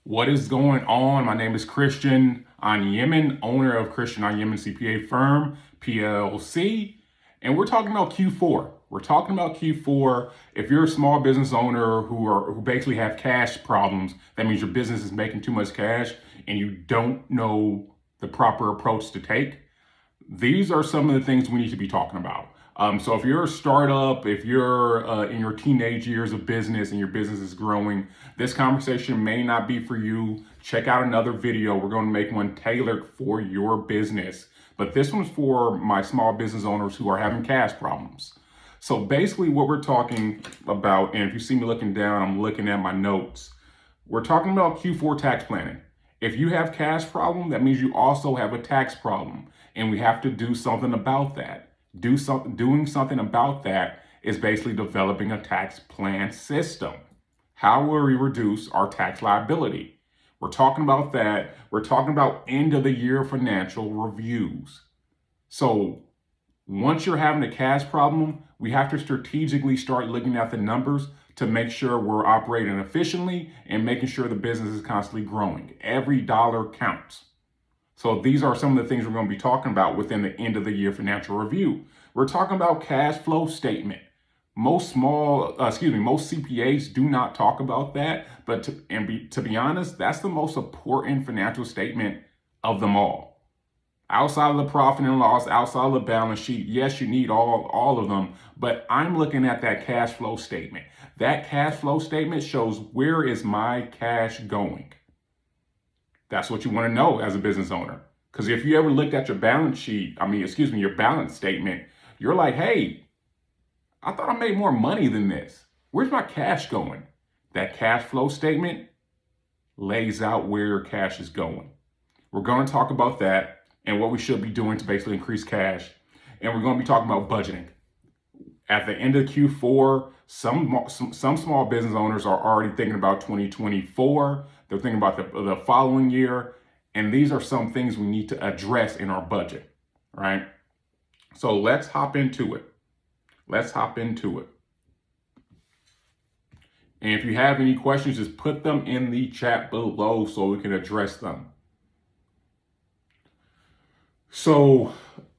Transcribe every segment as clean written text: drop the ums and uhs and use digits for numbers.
What is going on? My name is Christian Yemen, owner of Christian Yemen CPA Firm, PLC, and we're talking about Q4. We're talking about Q4. If you're a small business owner who basically have cash problems, that means your business is making too much cash and you don't know the proper approach to take. These are some of the things we need to be talking about. So if you're a startup, if you're in your teenage years of business and your business is growing, this conversation may not be for you. Check out another video. We're going to make one tailored for your business. But this one's for my small business owners who are having cash problems. So basically what we're talking about, and if you see me looking down, I'm looking at my notes. We're talking about Q4 tax planning. If you have cash problem, that means you also have a tax problem, and we have to do something about that. Doing something about that is basically developing a tax plan system. How will we reduce our tax liability? We're talking about that. We're talking about end of the year financial reviews. So once you're having a cash problem, we have to strategically start looking at the numbers to make sure we're operating efficiently and making sure the business is constantly growing. Every dollar counts. So these are some of the things we're going to be talking about within the end of the year financial review. We're talking about cash flow statement. Most CPAs do not talk about that, but to be honest, that's the most important financial statement of them all. Outside of the profit and loss, outside of the balance sheet, yes, you need all of them, but I'm looking at that cash flow statement. That cash flow statement shows where is my cash going. That's what you want to know as a business owner. Because if you ever looked at your balance sheet, your balance statement, you're like, hey, I thought I made more money than this. Where's my cash going? That cash flow statement lays out where your cash is going. We're going to talk about that and what we should be doing to basically increase cash. And we're going to be talking about budgeting. At the end of Q4, some small business owners are already thinking about 2024. They're thinking about the following year. And these are some things we need to address in our budget, right? So let's hop into it. And if you have any questions, just put them in the chat below so we can address them. So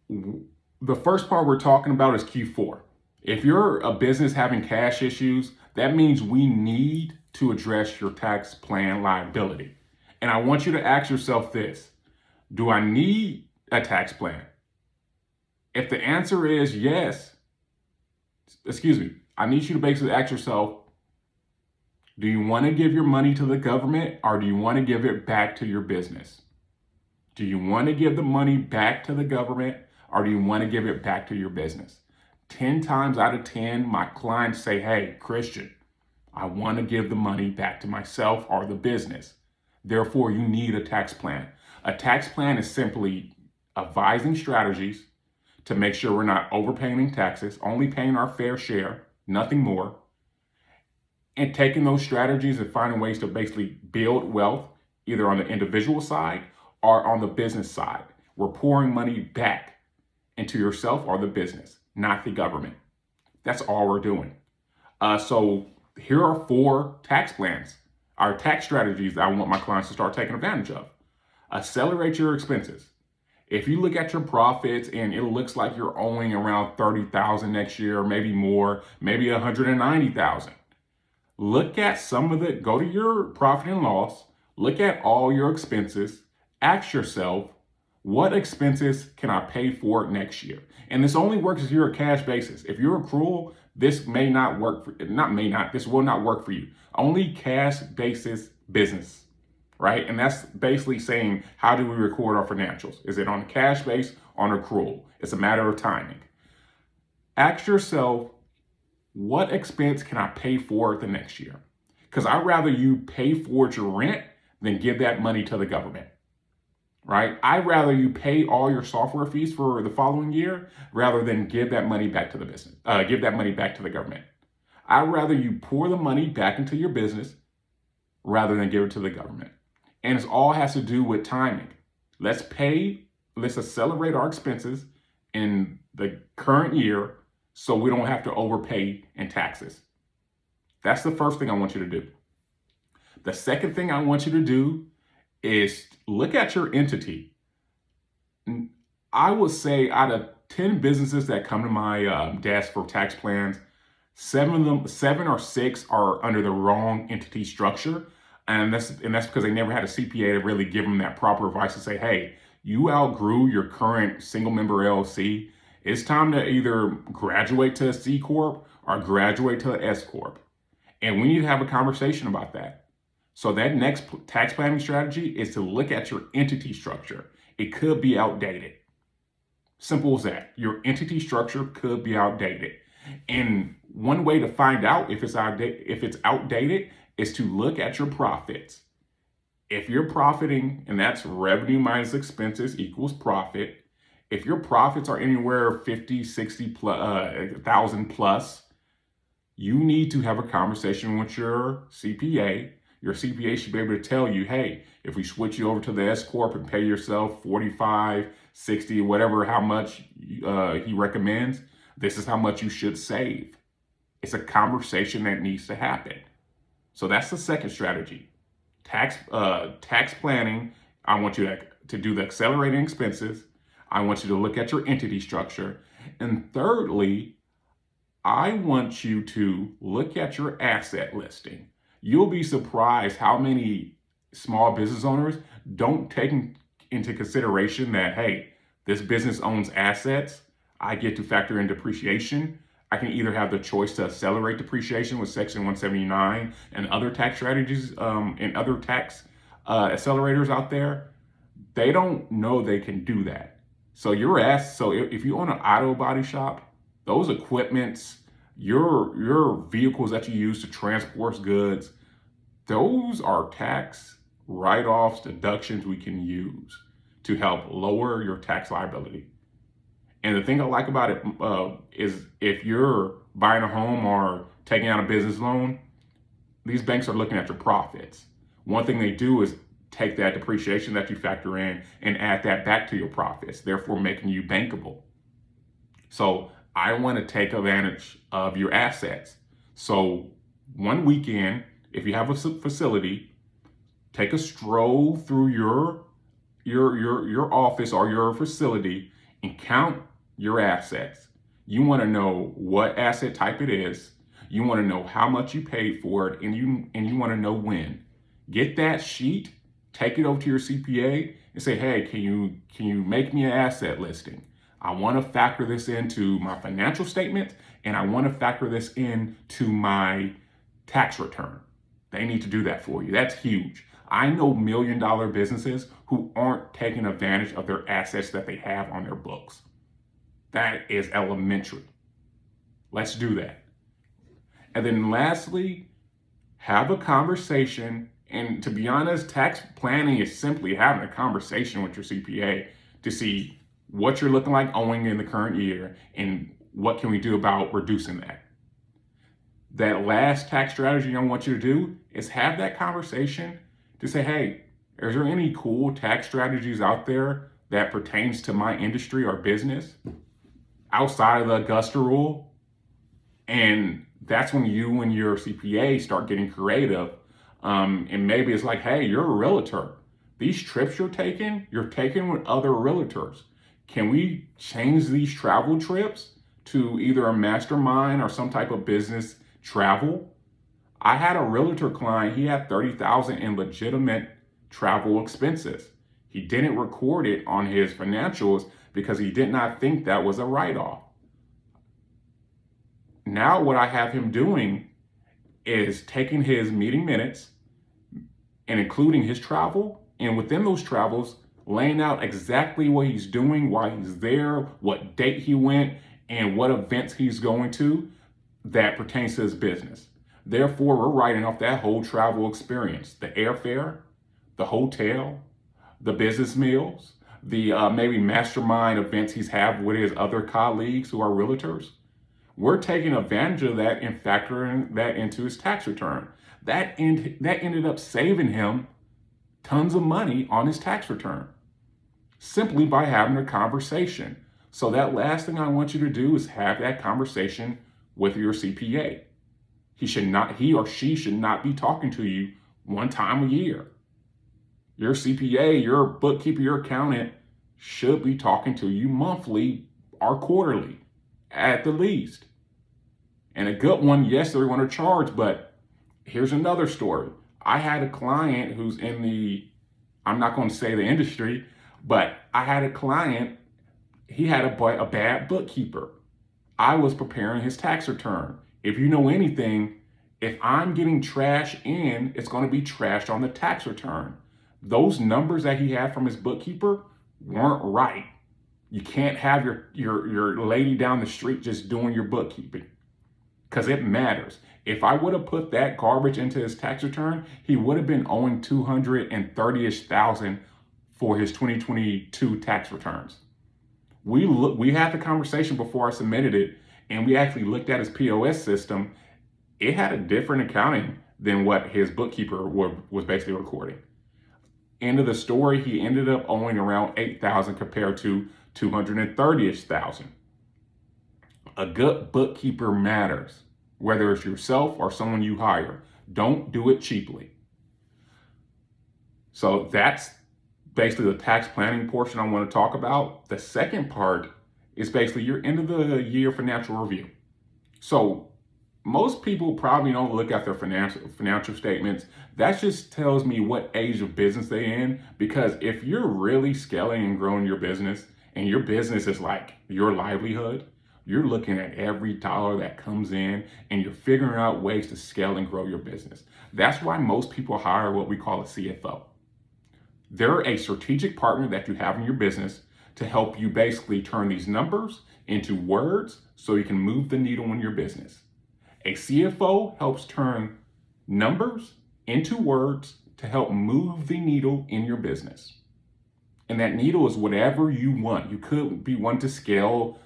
the first part we're talking about is Q4. If you're a business having cash issues, that means we need to address your tax plan liability. And I want you to ask yourself this: do I need a tax plan? If the answer is yes, I need you to basically ask yourself, do you want to give your money to the government or do you want to give it back to your business? Do you want to give the money back to the government or do you want to give it back to your business? 10 times out of 10, my clients say, hey, Christian, I want to give the money back to myself or the business. Therefore, you need a tax plan. A tax plan is simply advising strategies to make sure we're not overpaying in taxes, only paying our fair share, nothing more, and taking those strategies and finding ways to basically build wealth, either on the individual side or on the business side. We're pouring money back into yourself or the business, not the government. That's all we're doing. So here are 4 tax plans, our tax strategies that I want my clients to start taking advantage of. Accelerate your expenses. If you look at your profits and it looks like you're owing around $30,000 next year, maybe more, maybe $190,000. Look at some of it, go to your profit and loss, look at all your expenses, ask yourself, what expenses can I pay for next year? And this only works if you're a cash basis. If you're accrual, this may not work this will not work for you. Only cash basis business, right? And that's basically saying, how do we record our financials? Is it on a cash base, on accrual? It's a matter of timing. Ask yourself, what expense can I pay for the next year? Because I'd rather you pay for your rent than give that money to the government. Right? I'd rather you pay all your software fees for the following year rather than give that money back to the business, give that money back to the government. I'd rather you pour the money back into your business rather than give it to the government. And it all has to do with timing. Let's accelerate our expenses in the current year so we don't have to overpay in taxes. That's the first thing I want you to do. The second thing I want you to do is look at your entity. I would say out of 10 businesses that come to my desk for tax plans, 7 or 6 are under the wrong entity structure. And that's because they never had a CPA to really give them that proper advice to say, hey, you outgrew your current single member LLC. It's time to either graduate to a C Corp or graduate to an S Corp. And we need to have a conversation about that. So that next tax planning strategy is to look at your entity structure. It could be outdated. Simple as that. Your entity structure could be outdated. And one way to find out if it's outdated is to look at your profits. If you're profiting, and that's revenue minus expenses equals profit. If your profits are anywhere 50, 60 thousand plus, you need to have a conversation with your CPA. Your CPA should be able to tell you, hey, if we switch you over to the S Corp and pay yourself 45, 60, whatever, how much he recommends, this is how much you should save. It's a conversation that needs to happen. So that's the second strategy. Tax planning, I want you to do the accelerating expenses. I want you to look at your entity structure. And thirdly, I want you to look at your asset listing. You'll be surprised how many small business owners don't take into consideration that, hey, this business owns assets. I get to factor in depreciation. I can either have the choice to accelerate depreciation with Section 179 and other tax strategies and other tax accelerators out there. They don't know they can do that. So if you own an auto body shop, those equipments, your vehicles that you use to transport goods, those are tax write-offs, deductions we can use to help lower your tax liability. And the thing I like about it is if you're buying a home or taking out a business loan, these banks are looking at your profits. One thing they do is take that depreciation that you factor in and add that back to your profits, therefore making you bankable. So I want to take advantage of your assets. So one weekend, if you have a facility, take a stroll through your office or your facility and count your assets. You want to know what asset type it is. You want to know how much you paid for it, and you want to know when. Get that sheet, take it over to your CPA, and say, hey, can you make me an asset listing? I want to factor this into my financial statement, and I want to factor this into my tax return. They need to do that for you. That's huge. I know $1 million businesses who aren't taking advantage of their assets that they have on their books. That is elementary. Let's do that. And then lastly, have a conversation. And to be honest, tax planning is simply having a conversation with your CPA to see what you're looking like owing in the current year and what can we do about reducing that. That last tax strategy I want you to do is have that conversation to say, hey, is there any cool tax strategies out there that pertains to my industry or business outside of the Augusta rule? And that's when you and your CPA start getting creative. And maybe it's like, hey, you're a realtor. These trips you're taking with other realtors. Can we change these travel trips to either a mastermind or some type of business travel? I had a realtor client, he had $30,000 in legitimate travel expenses. He didn't record it on his financials because he did not think that was a write-off. Now what I have him doing is taking his meeting minutes and including his travel, and within those travels, laying out exactly what he's doing, why he's there, what date he went, and what events he's going to that pertains to his business. Therefore, we're writing off that whole travel experience, the airfare, the hotel, the business meals, the maybe mastermind events he's had with his other colleagues who are realtors. We're taking advantage of that and factoring that into his tax return. That ended up saving him tons of money on his tax return simply by having a conversation. So that last thing I want you to do is have that conversation with your CPA. He or she should not be talking to you one time a year. Your CPA, your bookkeeper, your accountant should be talking to you monthly or quarterly at the least. And a good one, yes, they want to charge, but here's another story. I had a client who's in I'm not going to say the industry, but I had a client, he had a bad bookkeeper. I was preparing his tax return. If you know anything, if I'm getting trash in, it's going to be trashed on the tax return. Those numbers that he had from his bookkeeper weren't right. You can't have your lady down the street just doing your bookkeeping, because it matters. If I would have put that garbage into his tax return, he would have been owing $230,000 for his 2022 tax returns. We had the conversation before I submitted it, and we actually looked at his POS system. It had a different accounting than what his bookkeeper was basically recording. End of the story, he ended up owing around $8,000 compared to $230,000. A good bookkeeper matters, whether it's yourself or someone you hire. Don't do it cheaply. So that's basically the tax planning portion I want to talk about. The second part is basically your end of the year financial review. So most people probably don't look at their financial statements. That just tells me what age of business they're in, because if you're really scaling and growing your business and your business is like your livelihood, you're looking at every dollar that comes in and you're figuring out ways to scale and grow your business. That's why most people hire what we call a CFO. They're a strategic partner that you have in your business to help you basically turn these numbers into words so you can move the needle in your business. A CFO helps turn numbers into words to help move the needle in your business. And that needle is whatever you want. You could be wanting to scale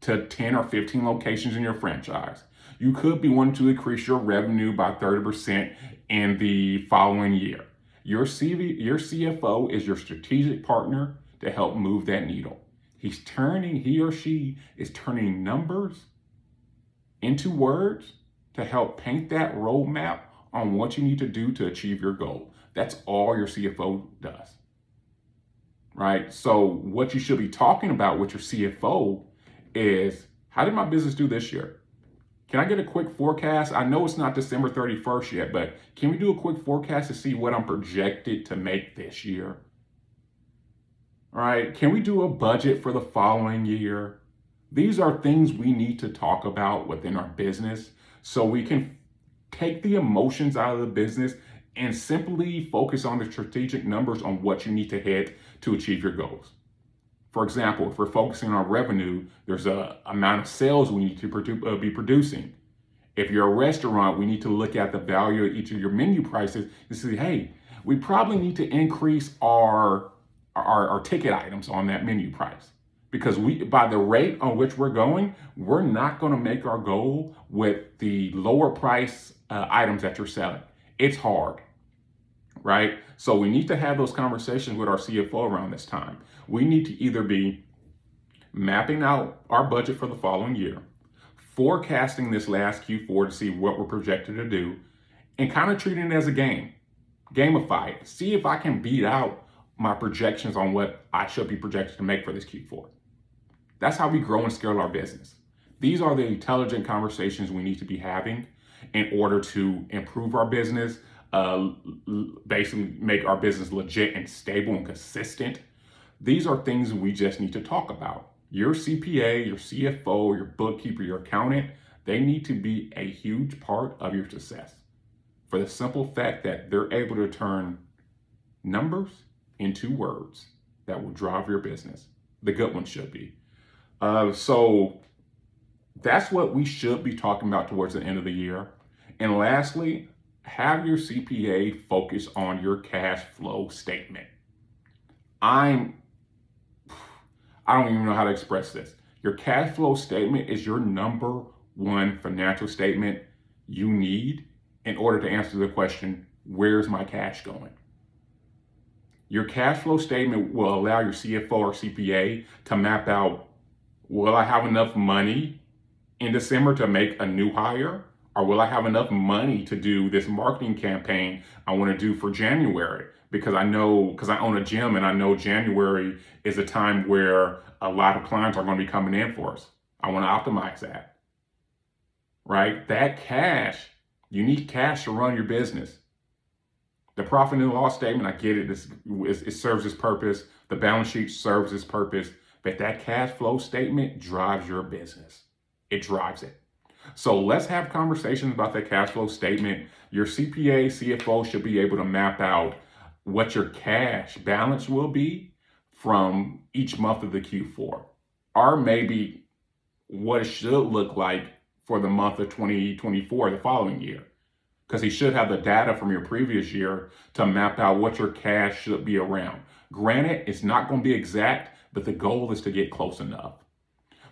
to 10 or 15 locations in your franchise. You could be wanting to increase your revenue by 30% in the following year. Your CFO is your strategic partner to help move that needle. He or she is turning numbers into words to help paint that roadmap on what you need to do to achieve your goal. That's all your CFO does, right? So what you should be talking about with your CFO is, how did my business do this year? Can I get a quick forecast? I know it's not December 31st yet, but can we do a quick forecast to see what I'm projected to make this year? All right, can we do a budget for the following year? These are things we need to talk about within our business so we can take the emotions out of the business and simply focus on the strategic numbers on what you need to hit to achieve your goals. For example, if we're focusing on revenue, there's an amount of sales we need to be producing. If you're a restaurant, we need to look at the value of each of your menu prices and say, hey, we probably need to increase our ticket items on that menu price. Because by the rate on which we're going, we're not going to make our goal with the lower price items that you're selling. It's hard, right? So we need to have those conversations with our CFO around this time. We need to either be mapping out our budget for the following year, forecasting this last Q4 to see what we're projected to do, and kind of treating it as a game. Gamify it. See if I can beat out my projections on what I should be projected to make for this Q4. That's how we grow and scale our business. These are the intelligent conversations we need to be having in order to improve our business, basically make our business legit and stable and consistent. These are things we just need to talk about. Your CPA, your CFO, your bookkeeper, your accountant, they need to be a huge part of your success for the simple fact that they're able to turn numbers into words that will drive your business. The good ones should be. So that's what we should be talking about towards the end of the year. And lastly, have your CPA focus on your cash flow statement. I don't even know how to express this. Your cash flow statement is your number one financial statement you need in order to answer the question, where's my cash going? Your cash flow statement will allow your CFO or CPA to map out, will I have enough money in December to make a new hire? Or will I have enough money to do this marketing campaign I want to do for January? Because I own a gym and I know January is a time where a lot of clients are going to be coming in for us. I want to optimize that, right? That cash, you need cash to run your business. The profit and loss statement, I get it, it serves its purpose. The balance sheet serves its purpose, but that cash flow statement drives your business. It drives it. So let's have conversations about that cash flow statement. Your CPA, CFO should be able to map out what your cash balance will be from each month of the Q4, or maybe what it should look like for the month of 2024, the following year. Because he should have the data from your previous year to map out what your cash should be around. Granted, it's not going to be exact, but the goal is to get close enough.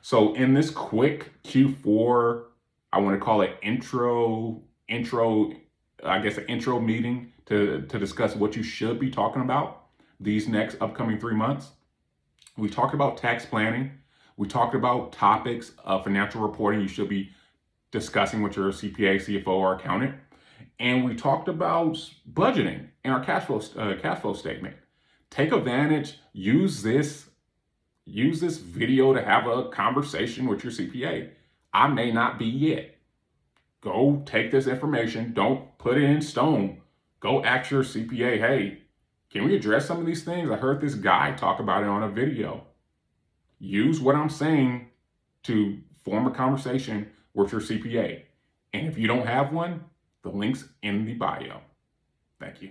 So in this quick Q4, I want to call it an intro meeting to discuss what you should be talking about these next upcoming 3 months. We talked about tax planning. We talked about topics of financial reporting you should be discussing with your CPA, CFO, or accountant. And we talked about budgeting and our cash flow statement. Take advantage, use this video to have a conversation with your CPA. I may not be yet. Go take this information. Don't put it in stone. Go ask your CPA, hey, can we address some of these things? I heard this guy talk about it on a video. Use what I'm saying to form a conversation with your CPA. And if you don't have one, the link's in the bio. Thank you.